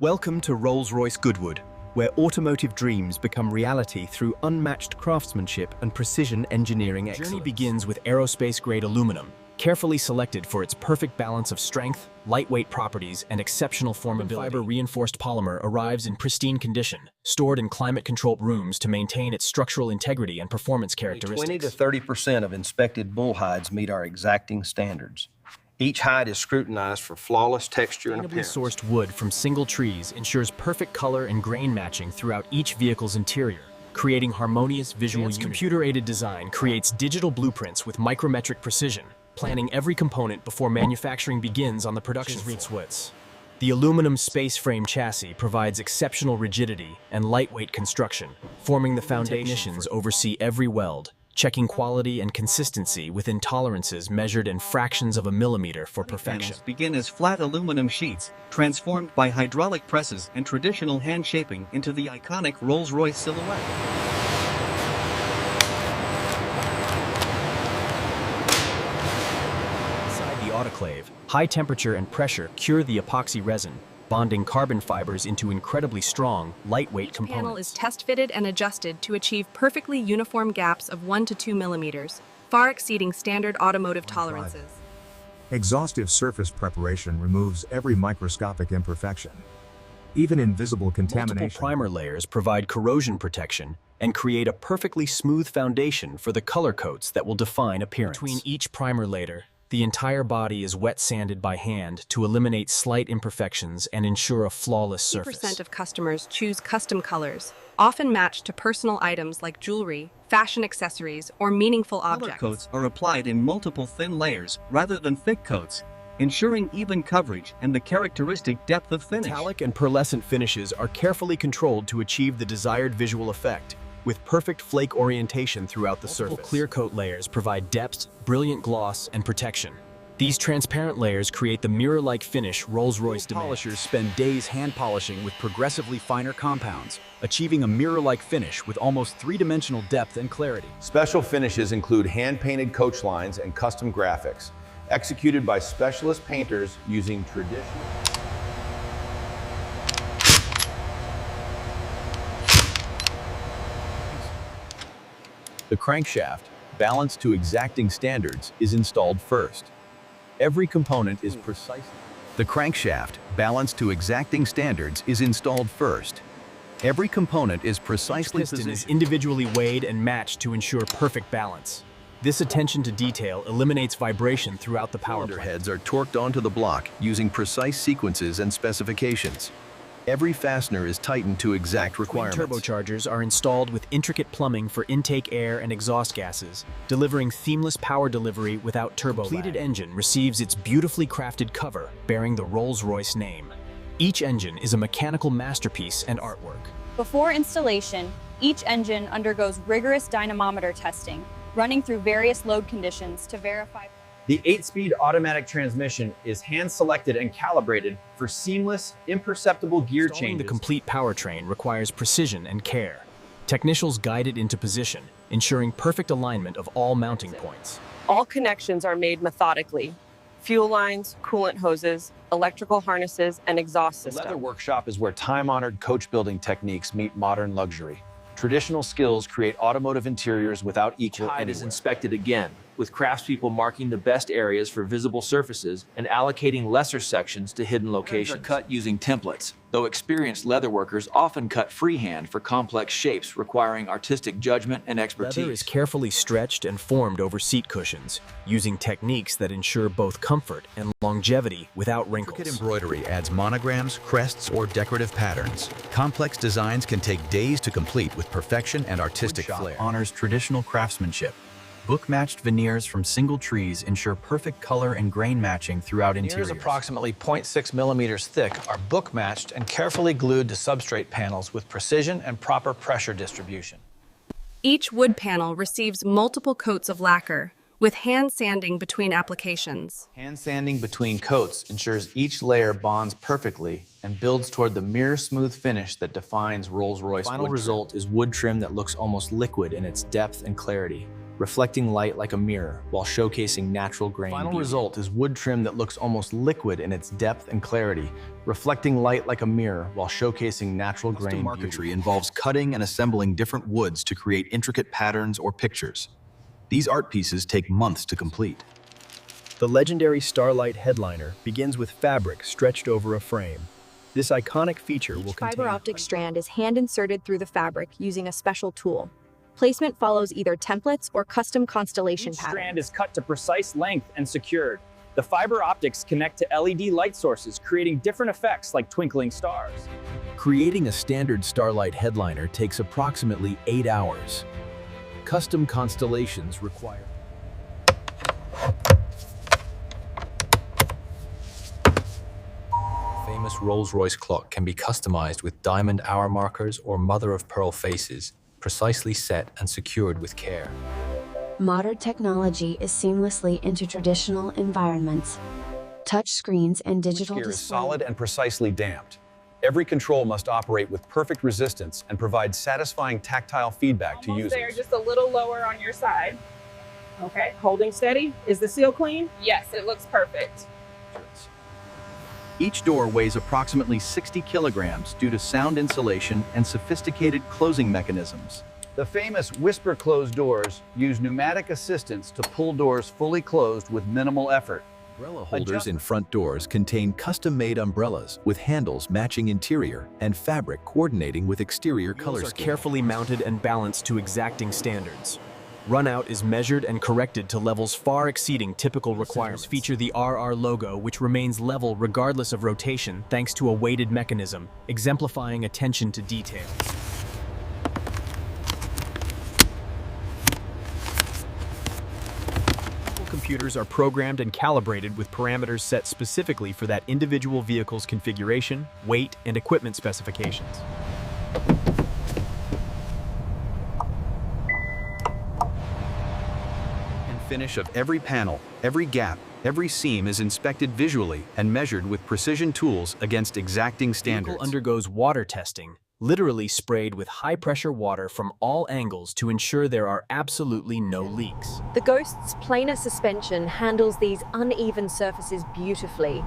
Welcome to Rolls-Royce Goodwood, where automotive dreams become reality through unmatched craftsmanship and precision engineering excellence. The journey begins with aerospace-grade aluminum, carefully selected for its perfect balance of strength, lightweight properties, and exceptional formability. Fiber-reinforced polymer arrives in pristine condition, stored in climate-controlled rooms to maintain its structural integrity and performance characteristics. 20 to 30% of inspected bull hides meet our exacting standards. Each hide is scrutinized for flawless texture and appearance. Sustainably sourced wood from single trees ensures perfect color and grain matching throughout each vehicle's interior, creating harmonious visual unity. Computer-aided design creates digital blueprints with micrometric precision, planning every component before manufacturing begins on the production floor. The aluminum space frame chassis provides exceptional rigidity and lightweight construction, forming the foundation. Technicians oversee every weld, checking quality and consistency within tolerances measured in fractions of a millimeter for perfection. Panels begin as flat aluminum sheets, transformed by hydraulic presses and traditional hand shaping into the iconic Rolls-Royce silhouette. Inside the autoclave, high temperature and pressure cure the epoxy resin, bonding carbon fibers into incredibly strong, lightweight components. The panel is test-fitted and adjusted to achieve perfectly uniform gaps of 1 to 2 millimeters, far exceeding standard automotive tolerances. Exhaustive surface preparation removes every microscopic imperfection, even invisible contamination. Multiple primer layers provide corrosion protection and create a perfectly smooth foundation for the color coats that will define appearance. Between each primer layer, the entire body is wet sanded by hand to eliminate slight imperfections and ensure a flawless surface. 50% of customers choose custom colors, often matched to personal items like jewelry, fashion accessories, or meaningful objects. Color coats are applied in multiple thin layers rather than thick coats, ensuring even coverage and the characteristic depth of finish. Metallic and pearlescent finishes are carefully controlled to achieve the desired visual effect, with perfect flake orientation throughout the surface. Clear coat layers provide depth, brilliant gloss, and protection. These transparent layers create the mirror-like finish Rolls-Royce demands. Polishers spend days hand polishing with progressively finer compounds, achieving a mirror-like finish with almost three-dimensional depth and clarity. Special finishes include hand-painted coach lines and custom graphics, executed by specialist painters using traditional. The crankshaft, balanced to exacting standards, is installed first. Every component is precisely. The crankshaft, balanced to exacting standards, is installed first. Every component is precisely Each piston is positioned. individually weighed and matched to ensure perfect balance. This attention to detail eliminates vibration throughout the power Cylinder plant. heads are torqued onto the block using precise sequences and specifications. Every fastener is tightened to exact requirements. Turbochargers are installed with intricate plumbing for intake air and exhaust gases, delivering seamless power delivery without turbo lag. The completed engine receives its beautifully crafted cover bearing the Rolls-Royce name. Each engine is a mechanical masterpiece and artwork. Before installation, each engine undergoes rigorous dynamometer testing, running through various load conditions to verify. The 8-speed automatic transmission is hand-selected and calibrated for seamless, imperceptible gear Installing changes. the complete powertrain requires precision and care. Technicians guide it into position, ensuring perfect alignment of all mounting points. All connections are made methodically. Fuel lines, coolant hoses, electrical harnesses, and exhaust The systems. leather workshop is where time-honored coach building techniques meet modern luxury. Traditional skills create automotive interiors without equal. Each hide anywhere. is inspected again, with craftspeople marking the best areas for visible surfaces and allocating lesser sections to hidden locations. Are cut using templates, though experienced leatherworkers often cut freehand for complex shapes requiring artistic judgment and expertise. Leather is carefully stretched and formed over seat cushions, using techniques that ensure both comfort and longevity without wrinkles. Intricate embroidery adds monograms, crests, or decorative patterns. Complex designs can take days to complete with perfection and artistic flair. Honors traditional craftsmanship. Book-matched veneers from single trees ensure perfect color and grain matching throughout interiors. Veneers approximately 0.6 millimeters thick are book-matched and carefully glued to substrate panels with precision and proper pressure distribution. Each wood panel receives multiple coats of lacquer, with hand sanding between applications. Hand sanding between coats ensures each layer bonds perfectly and builds toward the mirror-smooth finish that defines Rolls-Royce. The final result is wood trim that looks almost liquid in its depth and clarity. reflecting light like a mirror while showcasing natural grain. Final beauty. result is wood trim that looks almost liquid in its depth and clarity, reflecting light like a mirror while showcasing natural grain Custom beauty. marquetry involves cutting and assembling different woods to create intricate patterns or pictures. These art pieces take months to complete. The legendary Starlight Headliner begins with fabric stretched over a frame. This iconic feature will contain Fiber optic strand is hand inserted through the fabric using a special tool. Placement follows either templates or custom constellation patterns. Each strand is cut to precise length and secured. The fiber optics connect to LED light sources, creating different effects like twinkling stars. Creating a standard Starlight Headliner takes approximately 8 hours. Custom constellations require Famous Rolls-Royce clock can be customized with diamond hour markers or mother-of-pearl faces, precisely set and secured with care. Modern technology is seamlessly into traditional environments. Touch screens and digital Gear is display. solid and precisely damped. Every control must operate with perfect resistance and provide satisfying tactile feedback to users. There, just a little lower on your side. Okay, holding steady. Is the seal clean? Yes, it looks perfect. Each door weighs approximately 60 kilograms due to sound insulation and sophisticated closing mechanisms. The famous whisper close doors use pneumatic assistance to pull doors fully closed with minimal effort. Umbrella holders in front doors contain custom-made umbrellas with handles matching interior and fabric coordinating with exterior color Wheels are scheme. carefully mounted and balanced to exacting standards. Runout is measured and corrected to levels far exceeding typical requirements. Feature the RR logo, which remains level regardless of rotation thanks to a weighted mechanism, exemplifying attention to detail. Computers are programmed and calibrated with parameters set specifically for that individual vehicle's configuration, weight, and equipment specifications. Finish of every panel, every gap, every seam is inspected visually and measured with precision tools against exacting The standards. vehicle undergoes water testing, literally sprayed with high-pressure water from all angles to ensure there are absolutely no leaks. The Ghost's planar suspension handles these uneven surfaces beautifully.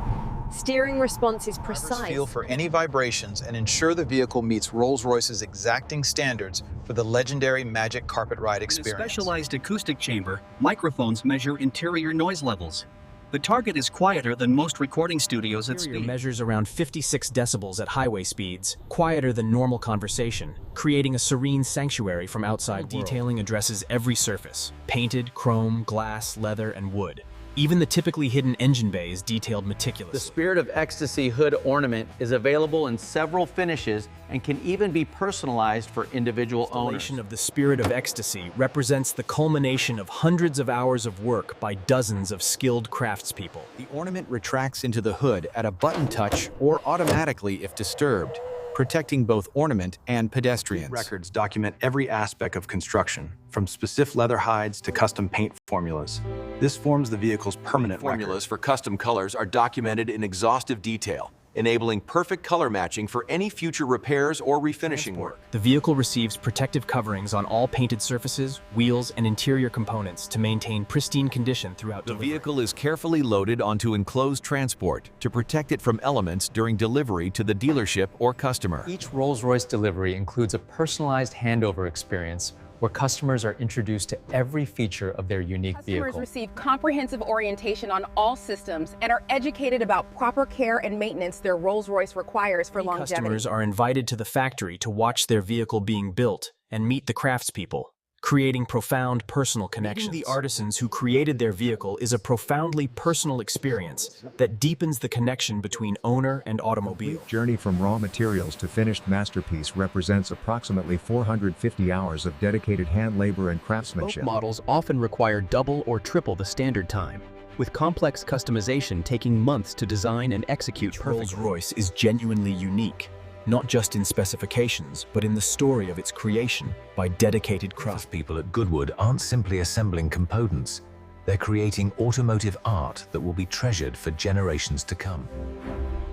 Steering response is precise. Feel for any vibrations and ensure the vehicle meets Rolls-Royce's exacting standards for the legendary Magic Carpet Ride In a experience. specialized acoustic chamber, microphones measure interior noise levels. The target is quieter than most recording studios at Interior speed. measures around 56 decibels at highway speeds, quieter than normal conversation, creating a serene sanctuary from outside. Detailing addresses every surface: painted, chrome, glass, leather, and wood. Even the typically hidden engine bay is detailed meticulously. The Spirit of Ecstasy hood ornament is available in several finishes and can even be personalized for individual owners. The installation of the Spirit of Ecstasy represents the culmination of hundreds of hours of work by dozens of skilled craftspeople. The ornament retracts into the hood at a button touch or automatically if disturbed, protecting both ornament and pedestrians. Records document every aspect of construction, from specific leather hides to custom paint formulas. This forms the vehicle's permanent Formulas for custom colors are documented in exhaustive detail, enabling perfect color matching for any future repairs or refinishing work. The vehicle receives protective coverings on all painted surfaces, wheels, and interior components to maintain pristine condition throughout The delivery. vehicle is carefully loaded onto enclosed transport to protect it from elements during delivery to the dealership or customer. Each Rolls-Royce delivery includes a personalized handover experience where customers are introduced to every feature of their unique Customers vehicle. receive comprehensive orientation on all systems and are educated about proper care and maintenance their Rolls-Royce requires for longevity. Customers are invited to the factory to watch their vehicle being built and meet the craftspeople, creating profound personal connections. Meeting the artisans who created their vehicle is a profoundly personal experience that deepens the connection between owner and automobile. Journey from raw materials to finished masterpiece represents approximately 450 hours of dedicated hand labor and craftsmanship. Bespoke models often require double or triple the standard time, with complex customization taking months to design and execute perfectly. Rolls-Royce is genuinely unique, not just in specifications, but in the story of its creation by dedicated Craftspeople at Goodwood aren't simply assembling components. They're creating automotive art that will be treasured for generations to come.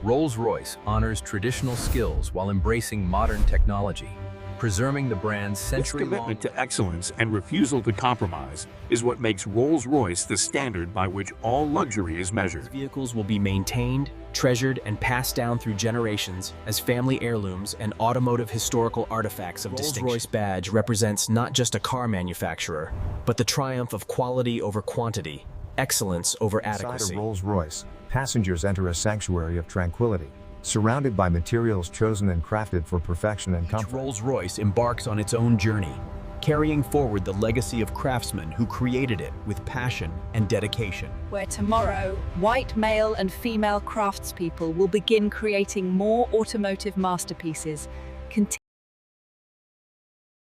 Rolls-Royce honors traditional skills while embracing modern technology. preserving the brand's This century-long... commitment to excellence and refusal to compromise is what makes Rolls-Royce the standard by which all luxury is measured. Vehicles will be maintained, treasured, and passed down through generations as family heirlooms and automotive historical artifacts of distinction. Rolls-Royce badge represents not just a car manufacturer, but the triumph of quality over quantity, excellence over adequacy. Inside a Rolls-Royce, passengers enter a sanctuary of tranquility, surrounded by materials chosen and crafted for perfection and comfort. Rolls-Royce embarks on its own journey, carrying forward the legacy of craftsmen who created it with passion and dedication. Where tomorrow, white male and female craftspeople will begin creating more automotive masterpieces, continuing